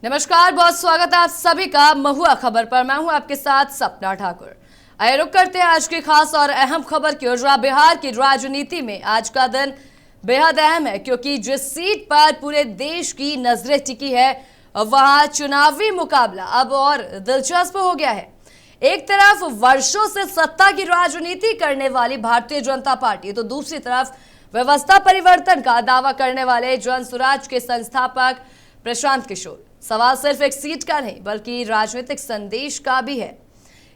नमस्कार, बहुत स्वागत है आप सभी का महुआ खबर पर। मैं हूं आपके साथ सपना ठाकुर। आइए रुक करते हैं आज की खास और अहम खबर की ओर। बिहार की राजनीति में आज का दिन बेहद अहम है, क्योंकि जिस सीट पर पूरे देश की नजरें टिकी है वहां चुनावी मुकाबला अब और दिलचस्प हो गया है। एक तरफ वर्षों से सत्ता की राजनीति करने वाली भारतीय जनता पार्टी, तो दूसरी तरफ व्यवस्था परिवर्तन का दावा करने वाले जन स्वराज के संस्थापक प्रशांत किशोर। सवाल सिर्फ एक सीट का नहीं बल्कि राजनीतिक संदेश का भी है।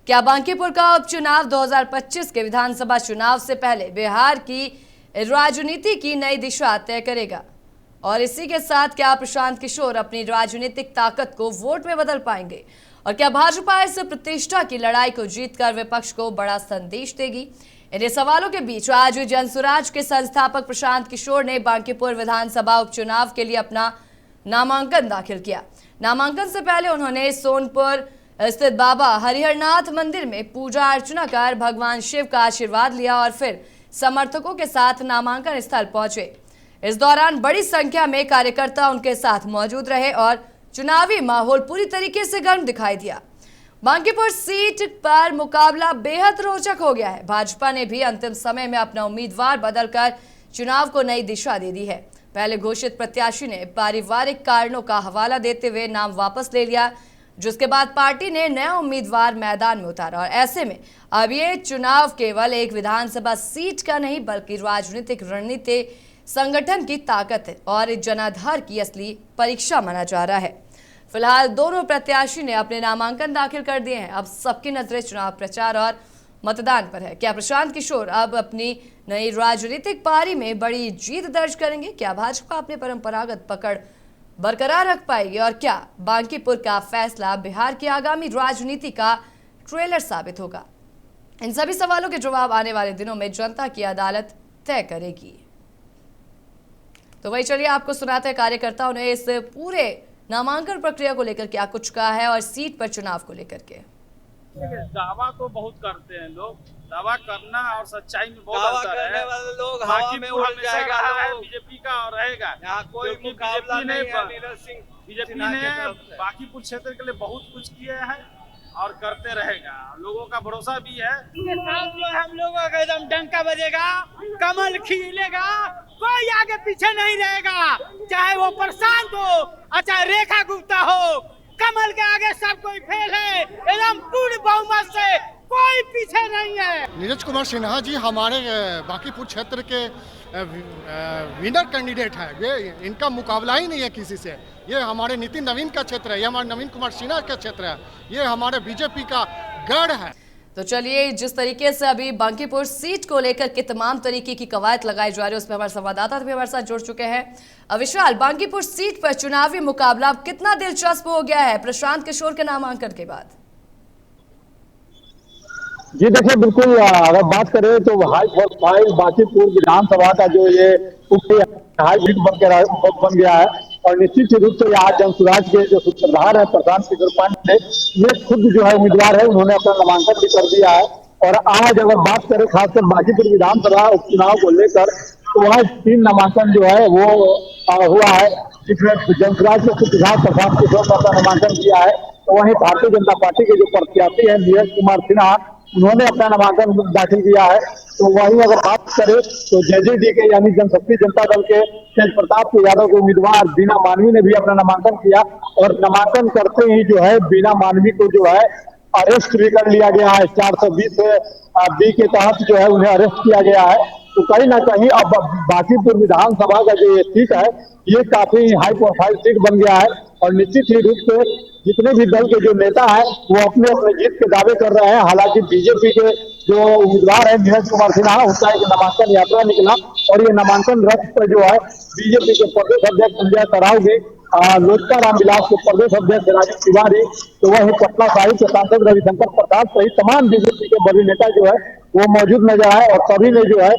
क्या बांकीपुर का उपचुनाव 2025 के विधानसभा चुनाव से पहले बिहार की राजनीति की नई दिशा तय करेगा? और इसी के साथ क्या प्रशांत किशोर अपनी राजनीतिक ताकत को वोट में बदल पाएंगे? और क्या भाजपा इस प्रतिष्ठा की लड़ाई को जीतकर विपक्ष को बड़ा संदेश देगी? इन्हीं सवालों के बीच आज जनसुराज के संस्थापक प्रशांत किशोर ने बांकीपुर विधानसभा उपचुनाव के लिए अपना नामांकन दाखिल किया। नामांकन से पहले उन्होंने सोनपुर स्थित बाबा हरिहरनाथ मंदिर में पूजा अर्चना कर भगवान शिव का आशीर्वाद लिया और फिर समर्थकों के साथ नामांकन स्थल पहुंचे। इस दौरान बड़ी संख्या में कार्यकर्ता उनके साथ मौजूद रहे और चुनावी माहौल पूरी तरीके से गर्म दिखाई दिया। बांकीपुर सीट पर मुकाबला बेहद रोचक हो गया है। भाजपा ने भी अंतिम समय में अपना उम्मीदवार बदलकर चुनाव को नई दिशा दे दी है। पहले घोषित प्रत्याशी ने पारिवारिक कारणों का हवाला देते हुए नाम वापस ले लिया, जिसके बाद पार्टी ने नया उम्मीदवार मैदान में उतारा। और ऐसे में अब ये चुनाव केवल एक विधानसभा सीट का नहीं बल्कि राजनीतिक रणनीति, संगठन की ताकत है और जनाधार की असली परीक्षा माना जा रहा है। फिलहाल दोनों प्रत्याशी ने अपने नामांकन दाखिल कर दिए हैं। अब सबकी नजरें चुनाव प्रचार और मतदान पर है। क्या प्रशांत किशोर अब अपनी नई राजनीतिक पारी में बड़ी जीत दर्ज करेंगे? क्या भाजपा अपने परंपरागत पकड़ बरकरार रख पाएगी? और क्या बांकीपुर का फैसला बिहार की आगामी राजनीति का ट्रेलर साबित होगा? इन सभी सवालों के जवाब आने वाले दिनों में जनता की अदालत तय करेगी। तो वही चलिए आपको सुनाते हैं कार्यकर्ताओं ने इस पूरे नामांकन प्रक्रिया को लेकर क्या कुछ कहा है और सीट पर चुनाव को लेकर के। दावा तो बहुत करते हैं लोग, दावा करना और सच्चाई में बहुत दावा अंतर करने है। वाले लोग हवा में उड़ जाएगा। बीजेपी का और रहेगा, यहाँ कोई मुकाबला नहीं है। नीरज सिंह बीजेपी ने बांकीपुर क्षेत्र के लिए बहुत कुछ किया है और करते रहेगा। लोगों का भरोसा भी है। जो हम लोगों का एकदम डंका बजेगा, कमल खिलेगा, कोई आगे पीछे नहीं रहेगा। चाहे वो प्रशांत हो, चाहे रेखा गुप्ता हो, कमल के आगे सब कोई फेल है। एकदम पूर्ण बहुमत से कोई पीछे नहीं है। नीरज कुमार सिन्हा जी हमारे बांकीपुर क्षेत्र के विनर कैंडिडेट है। ये इनका मुकाबला ही नहीं है किसी से। ये हमारे नितिन नवीन का क्षेत्र है, ये हमारे नवीन कुमार सिन्हा का क्षेत्र है, ये हमारे बीजेपी का गढ़ है। तो चलिए, जिस तरीके से अभी बांकीपुर सीट को लेकर के तमाम तरीके की कवायद लगाई जा रही है, उसमें हमारे संवाददाता भी हमारे साथ जुड़ चुके हैं। विशाल, बांकीपुर सीट पर चुनावी मुकाबला अब कितना दिलचस्प हो गया है प्रशांत किशोर के नामांकन के बाद? जी देखिए, बिल्कुल अगर बात करें तो हाई प्रोफाइल बांकीपुर विधानसभा का जो ये हाई बन गया है और निश्चित रूप से आज जनसुराज के जो सूत्रधार है प्रशांत किशोर पांडे, ये खुद जो है उम्मीदवार है, उन्होंने अपना नामांकन भी कर दिया है। और आज अगर बात करें खासकर बांकीपुर विधानसभा उपचुनाव को लेकर, तो वहाँ 3 नामांकन जो है वो हुआ है, जिसमें जनसुराज के सूत्रधार प्रशांत किशोर ने अपना नामांकन किया है। तो वहीं भारतीय जनता पार्टी के जो प्रत्याशी है नीरज कुमार सिन्हा, उन्होंने अपना नामांकन दाखिल किया है। तो वहीं अगर बात करें तो जेजेडी के यानी जनशक्ति जनता दल के तेज प्रताप यादव के उम्मीदवार बीना मानवी ने भी अपना नामांकन किया और नामांकन करते ही जो है बीना मानवी को जो है अरेस्ट भी कर लिया गया है। 420 बी के तहत जो है उन्हें अरेस्ट किया गया है। तो कहीं ना कहीं अब बांकीपुर विधानसभा का जो ये सीट है, ये काफी हाई प्रोफाइल सीट बन गया है और निश्चित ही रूप से जितने भी दल के जो नेता है वो अपने अपने जीत के दावे कर रहे हैं। हालांकि बीजेपी के जो उम्मीदवार है नीरज कुमार सिन्हा, उनका एक नामांकन यात्रा निकला और ये नामांकन रथ पर जो है बीजेपी के प्रदेश अध्यक्ष संजय सरावगी, लोजपा रामविलास के प्रदेश अध्यक्ष राजीव तिवारी, तो वही पटना साहिब के सांसद रविशंकर प्रसाद सहित तमाम बीजेपी के बड़े नेता जो है वो मौजूद नजर आए और सभी ने जो है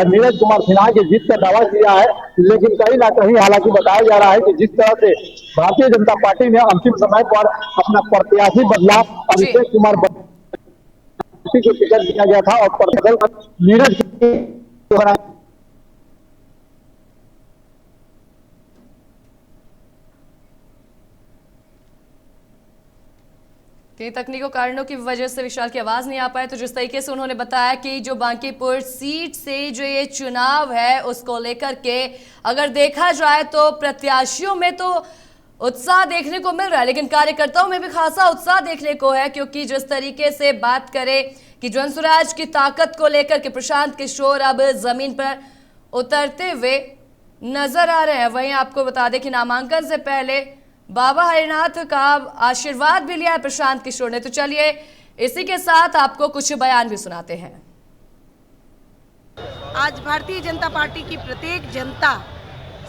नीरज कुमार सिन्हा की जीत का दावा किया है। लेकिन कहीं ना कहीं हालांकि बताया जा रहा है कि जिस तरह से भारतीय जनता पार्टी ने अंतिम समय पर अपना प्रत्याशी बदला, अभिषेक कुमार को टिकट दिया गया था और नीरज कई तकनीकों कारणों की वजह से विशाल की आवाज नहीं आ पाए। तो जिस तरीके से उन्होंने बताया कि जो बांकीपुर सीट से जो ये चुनाव है उसको लेकर के अगर देखा जाए तो प्रत्याशियों में तो उत्साह देखने को मिल रहा है, लेकिन कार्यकर्ताओं में भी खासा उत्साह देखने को है, क्योंकि जिस तरीके से बात करें कि जनसुराज की ताकत को लेकर के प्रशांत किशोर अब जमीन पर उतरते हुए नजर आ रहे हैं। वहीं आपको बता दें कि नामांकन से पहले बाबा हरिनाथ का आशीर्वाद भी लिया है प्रशांत किशोर ने। तो चलिए इसी के साथ आपको कुछ बयान भी सुनाते हैं। आज भारतीय जनता पार्टी की प्रत्येक जनता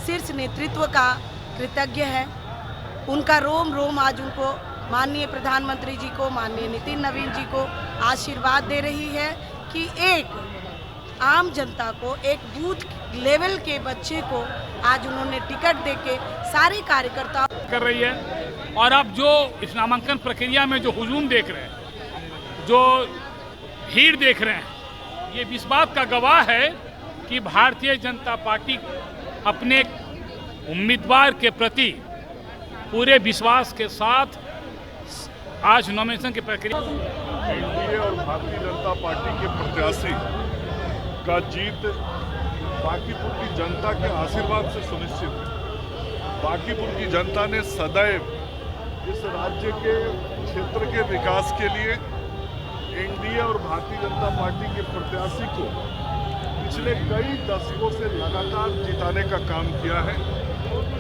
शीर्ष नेतृत्व का कृतज्ञ है। उनका रोम रोम आज उनको माननीय प्रधानमंत्री जी को, माननीय नितिन नवीन जी को आशीर्वाद दे रही है कि एक आम जनता को, एक बूथ लेवल के बच्चे को आज उन्होंने टिकट देके सारे कार्यकर्ता कर रही है। और अब जो इस नामांकन प्रक्रिया में जो हुजूम देख रहे हैं, जो भीड़ देख रहे हैं, ये इस बात का गवाह है कि भारतीय जनता पार्टी अपने उम्मीदवार के प्रति पूरे विश्वास के साथ आज नॉमिनेशन की प्रक्रिया। एनडीए और भारतीय जनता पार्टी के प्रत्याशी का जीत बांकीपुर की जनता के आशीर्वाद से सुनिश्चित है। बांकीपुर की जनता ने सदैव इस राज्य के क्षेत्र के विकास के लिए एनडीए और भारतीय जनता पार्टी के प्रत्याशी को पिछले कई दशकों से लगातार जिताने का काम किया है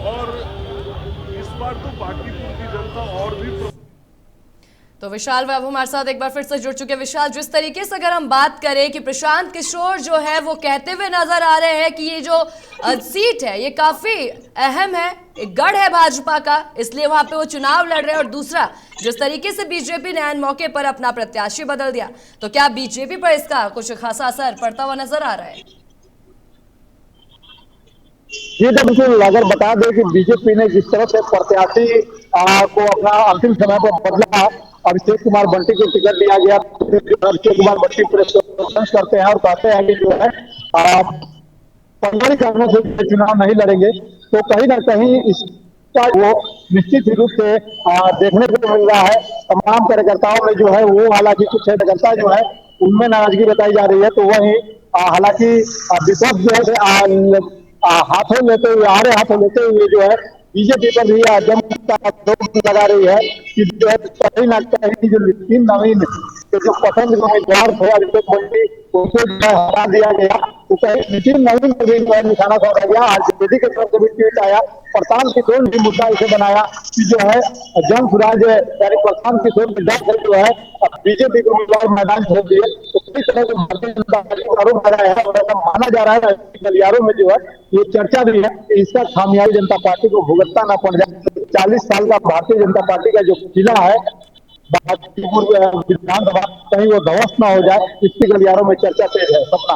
और इस बार तो बांकीपुर की जनता और भी। तो विशाल बाबू हमारे साथ एक बार फिर से जुड़ चुके हैं। विशाल, जिस तरीके से अगर हम बात करें कि प्रशांत किशोर जो है वो कहते हुए नजर आ रहे हैं कि ये जो सीट है ये काफी अहम है, एक गढ़ है भाजपा का, इसलिए वहां पे वो चुनाव लड़ रहे हैं। और दूसरा, जिस तरीके से बीजेपी ने ऐन मौके पर अपना प्रत्याशी बदल दिया, तो क्या बीजेपी पर इसका कुछ खासा असर पड़ता हुआ नजर आ रहा है? जी तो बिल्कुल, अगर बता दें कि बीजेपी ने जिस तरह से प्रत्याशी को अपना अंतिम समय पर बदला, अभिषेक कुमार बंटी को टिकट दिया गया, अभिषेक कुमार बंटी प्रेस कॉन्फ्रेंस करते हैं और कहते हैं कि जो है पारिवारिक कारणों से चुनाव नहीं लड़ेंगे। तो कहीं ना कहीं इसका वो निश्चित रूप से देखने को मिल रहा है। तमाम कार्यकर्ताओं में जो है वो, हालांकि कुछ कार्यकर्ता जो है उनमें नाराजगी बताई जा रही है, तो वही हालांकि विपक्ष जो है हाथों लेते हुए, आड़े हाथों लेते हुए जो है बीजेपी पर भी लगा रही है कि जो है कहीं ना कहीं जो नितिन नवीन के जो पसंद उम्मीदवार थे अभिषेक बंटी, उसे जो है हटा दिया गया। तो कहीं नितिन नवीन को भी जो है निशाना साधा गया। आरजेडी की तरफ से भी ट्वीट आया, प्रशांत किशोर ने मुद्दा इसे बनाया कि जो है जनसुराज यानी प्रशांत किशोर के डर से जो है बीजेपी को उम्मीदवार मैदान छोड़ दिए। तो किस तरह से भारतीय जनता पार्टी को आरोप लगाया है और ऐसा माना जा रहा है गलियारों में जो है ये चर्चा भी है कि इसका खामियाजा जनता पार्टी को भुगतना न पड़ जाए। 40 साल का भारतीय जनता पार्टी का जो किला है बांकीपुर विधानसभा, कहीं वो ध्वस्त न हो जाए, इसकी गलियारों में चर्चा तेज है। सपना।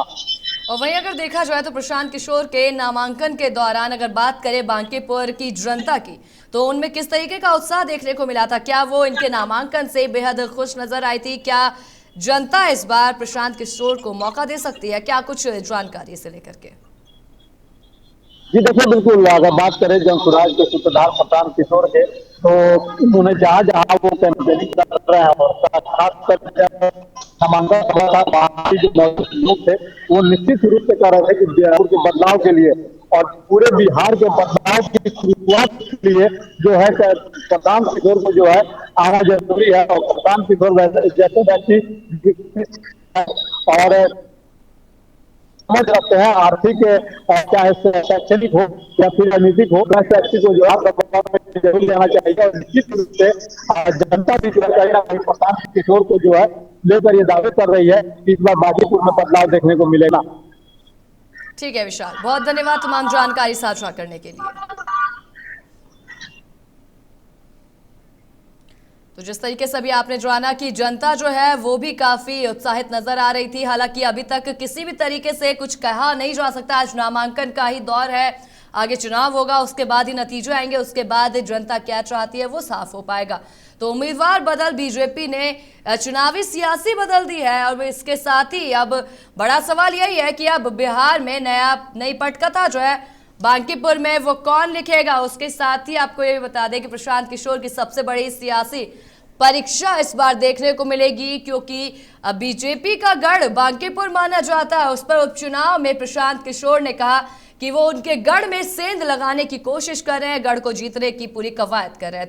और वहीं अगर देखा जाए तो प्रशांत किशोर के नामांकन के दौरान अगर बात करें बांकीपुर की जनता की, तो उनमें किस तरीके का उत्साह देखने को मिला था? क्या वो इनके नामांकन से बेहद खुश नजर आई थी? क्या जनता इस बार प्रशांत किशोर को मौका दे सकती है? क्या कुछ जानकारी इसे लेकर के? जी देखिए, बिल्कुल अगर बात करें जनसुराज के सूत्रधार प्रशांत किशोर के, तो उन्होंने जहाँ जहाँ वो कैंपेनिंग कर रहे हैं और खासकर नामांकन सभा का बाकी जो मौजूद लोग थे वो निश्चित रूप से कह रहे थे कि बिहार के बदलाव के लिए और पूरे बिहार के बदलाव की शुरुआत के लिए जो है प्रशांत किशोर को जो है आना जरूरी है। और प्रशांत किशोर जैसे व्यक्ति और समझ रखते हैं, आर्थिक चाहे शैक्षणिक हो या फिर राजनीतिक हो, व्यक्ति को जो है जरूर लेना चाहिए। और निश्चित रूप से जनता भी जो है प्रशांत किशोर को जो है लेकर ये दावे कर रही है कि इस बार बांकीपुर में बदलाव देखने को मिलेगा। ठीक है विशाल, बहुत धन्यवाद तमाम जानकारी साझा करने के लिए। तो जिस तरीके से अभी आपने जाना कि जनता जो है वो भी काफी उत्साहित नजर आ रही थी। हालांकि अभी तक किसी भी तरीके से कुछ कहा नहीं जा सकता, आज नामांकन का ही दौर है, आगे चुनाव होगा, उसके बाद ही नतीजे आएंगे, उसके बाद जनता क्या चाहती है वो साफ हो पाएगा। तो उम्मीदवार बदल, बीजेपी ने चुनावी सियासी बदल दी है। और इसके साथ ही अब बड़ा सवाल यही है कि अब बिहार में नई पटकथा जो है बांकीपुर में वो कौन लिखेगा। उसके साथ ही आपको ये बता दें कि प्रशांत किशोर की सबसे बड़ी सियासी परीक्षा इस बार देखने को मिलेगी, क्योंकि बीजेपी का गढ़ बांकीपुर माना जाता है। उस पर उपचुनाव में प्रशांत किशोर ने कहा कि वो उनके गढ़ में सेंध लगाने की कोशिश कर रहे हैं, गढ़ को जीतने की पूरी कवायद कर रहे हैं।